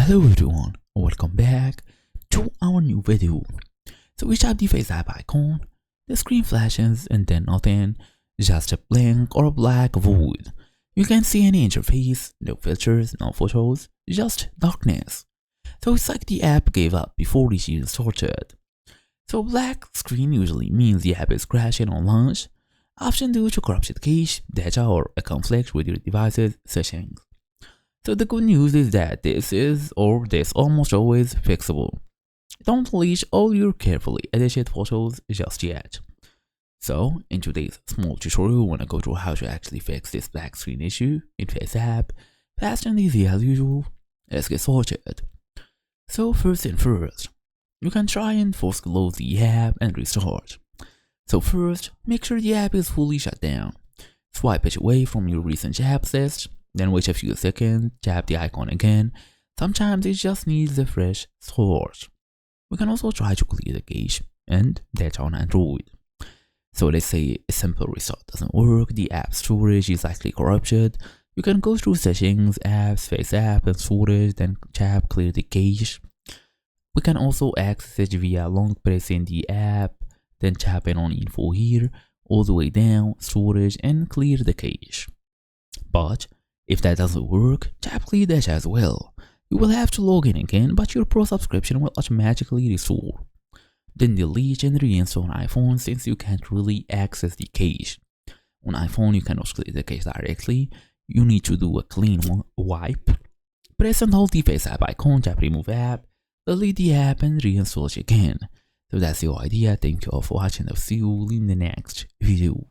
Hello everyone, welcome back to our new video. So we tap the FaceApp icon, the screen flashes and then nothing, just a blank or a black void. You can't see any interface, no filters, no photos, just darkness. So it's like the app gave up before it even started. So black screen usually means the app is crashing on launch, often due to corrupted cache, data or a conflict with your device's settings. So the good news is that this almost always fixable. Don't delete all your carefully edited photos just yet. So in today's small tutorial, we want to go through how to actually fix this black screen issue in FaceApp, fast and easy as usual. Let's get started. So first thing first, you can try and force close the app and restart. So first, make sure the app is fully shut down. Swipe it away from your recent apps list. Then wait a few seconds, tap the icon again. Sometimes it just needs a fresh start. We can also try to clear the cache and data on Android. So let's say a simple restart doesn't work, the app storage is likely corrupted. You can go through settings, apps, FaceApp and storage, then tap clear the cache. We can also access it via long pressing the app, then tapping on info here, all the way down, storage and clear the cache. But if that doesn't work, tap clear data as well. You will have to log in again, but your Pro subscription will automatically restore. Then delete and reinstall on iPhone since you can't really access the cache. On iPhone, you cannot clear the cache directly. You need to do a clean wipe. Press and hold the FaceApp icon, tap remove app, delete the app and reinstall it again. So that's the idea. Thank you all for watching. I'll see you in the next video.